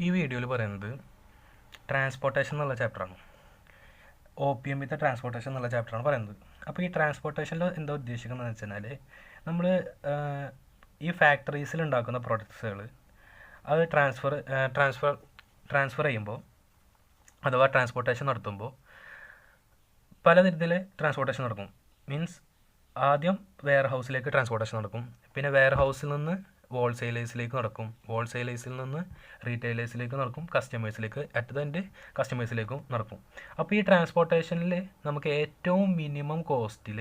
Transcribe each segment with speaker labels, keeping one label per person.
Speaker 1: ഈ വീഡിയോയിൽ പറയുന്നത് ട്രാൻസ്പോർട്ടേഷൻ എന്നുള്ള ചാപ്റ്ററാണ്. OPM വിത്ത് ട്രാൻസ്പോർട്ടേഷൻ എന്നുള്ള ചാപ്റ്ററാണ് പറയുന്നത്. അപ്പോൾ ഈ ട്രാൻസ്പോർട്ടേഷനിൽ എന്താ ഉദ്ദേശിക്കുന്നതെന്ന് വെച്ച് കഴിഞ്ഞാൽ നമ്മൾ ഈ ഫാക്ടറീസിൽ ഉണ്ടാക്കുന്ന പ്രൊഡക്ട്സുകൾ അത് ട്രാൻസ്ഫർ ചെയ്യുമ്പോൾ അഥവാ ട്രാൻസ്പോർട്ടേഷൻ നടത്തുമ്പോൾ പല തരത്തിൽ ട്രാൻസ്പോർട്ടേഷൻ നടക്കും. മീൻസ് ആദ്യം വെയർ ഹൗസിലേക്ക് ട്രാൻസ്പോർട്ടേഷൻ നടക്കും, പിന്നെ വെയർ ഹൗസിൽ നിന്ന് ഹോൾസെയിലേഴ്സിലേക്ക് നടക്കും, ഹോൾസെയിലേഴ്സിൽ നിന്ന് റീറ്റെയിലേഴ്സിലേക്ക് നടക്കും, കസ്റ്റമേഴ്സിലേക്ക് അറ്റ് ദ എൻഡ് കസ്റ്റമേഴ്സിലേക്കും നടക്കും. അപ്പോൾ ഈ ട്രാൻസ്പോർട്ടേഷനിൽ നമുക്ക് ഏറ്റവും മിനിമം കോസ്റ്റിൽ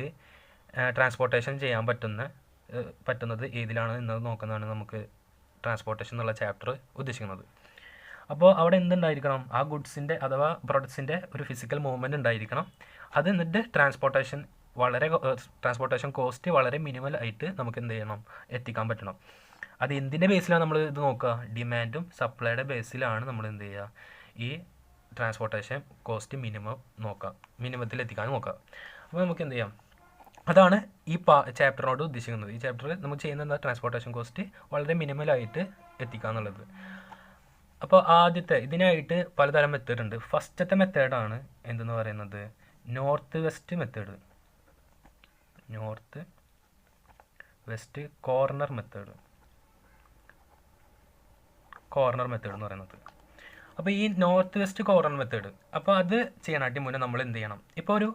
Speaker 1: ട്രാൻസ്പോർട്ടേഷൻ ചെയ്യാൻ പറ്റുന്നത് ഏതിലാണ് എന്നത് നോക്കുന്നതാണ് നമുക്ക് ട്രാൻസ്പോർട്ടേഷൻ എന്നുള്ള ചാപ്റ്റർ ഉദ്ദേശിക്കുന്നത്. അപ്പോൾ അവിടെ എന്തുണ്ടായിരിക്കണം? ആ ഗുഡ്സിൻ്റെ അഥവാ പ്രൊഡക്ട്സിൻ്റെ ഒരു ഫിസിക്കൽ മൂവ്മെൻറ്റ് ഉണ്ടായിരിക്കണം. അത് എന്നിട്ട് ട്രാൻസ്പോർട്ടേഷൻ കോസ്റ്റ് വളരെ മിനിമൽ ആയിട്ട് നമുക്ക് എന്ത് ചെയ്യണം? എത്തിക്കാൻ പറ്റണം. അത് എന്തിൻ്റെ ബേസിലാണ് നമ്മൾ ഇത് നോക്കുക? ഡിമാൻഡും സപ്ലൈയുടെ ബേസിലാണ് നമ്മൾ എന്ത് ചെയ്യുക? ഈ ട്രാൻസ്പോർട്ടേഷൻ കോസ്റ്റ് മിനിമത്തിൽ എത്തിക്കാൻ നോക്കുക. അപ്പോൾ നമുക്ക് എന്ത് ചെയ്യാം? അതാണ് ഈ ചാപ്റ്ററിനോട് ഉദ്ദേശിക്കുന്നത്. ഈ ചാപ്റ്ററിൽ നമ്മൾ ചെയ്യുന്ന എന്താ? ട്രാൻസ്പോർട്ടേഷൻ കോസ്റ്റ് വളരെ മിനിമലായിട്ട് എത്തിക്കുക എന്നുള്ളത്. അപ്പോൾ ഇതിനായിട്ട് പലതരം മെത്തേഡ് ഉണ്ട്. ഫസ്റ്റത്തെ മെത്തേഡാണ് എന്തെന്ന് പറയുന്നത്? North west method corner method എന്ന് പറയുന്നത്. അപ്പോൾ ഈ നോർത്ത് വെസ്റ്റ് കോർണർ മെത്തേഡ്, അപ്പോൾ അത് ചെയ്യാനായിട്ട് മുന്നേ നമ്മൾ എന്ത് ചെയ്യണം? ഇപ്പോൾ ഒരു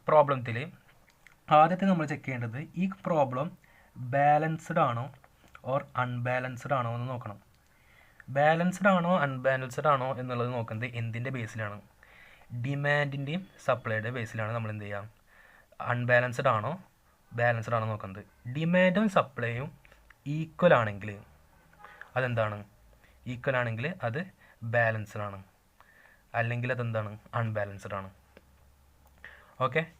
Speaker 1: പ്രോബ്ലത്തിൽ ആദ്യത്തെ നമ്മൾ ചെക്ക് ചെയ്യേണ്ടത് ഈ പ്രോബ്ലം ബാലൻസ്ഡ് ആണോ ഓർ അൺബാലൻസ്ഡ് ആണോ എന്ന് നോക്കണം. ബാലൻസ്ഡ് ആണോ അൺബാലൻസ്ഡ് ആണോ എന്നുള്ളത് നോക്കുന്നത് എന്തിൻ്റെ ബേസിലാണ്? ഡിമാൻഡിൻ്റെയും സപ്ലൈയുടെ ബേസിലാണ് നമ്മൾ എന്ത് ചെയ്യുക? അൺബാലൻസ്ഡ് ആണോ ബാലൻസ്ഡ് ആണോ നോക്കുന്നത്. ഡിമാൻഡും സപ്ലൈയും ഈക്വൽ ആണെങ്കിൽ അതെന്താണ്? ഈക്വൽ ആണെങ്കിൽ അത് ബാലൻസ്ഡ് ആണ്, അല്ലെങ്കിൽ അതെന്താണ്? അൺബാലൻസ്ഡ് ആണ്. ഓക്കെ.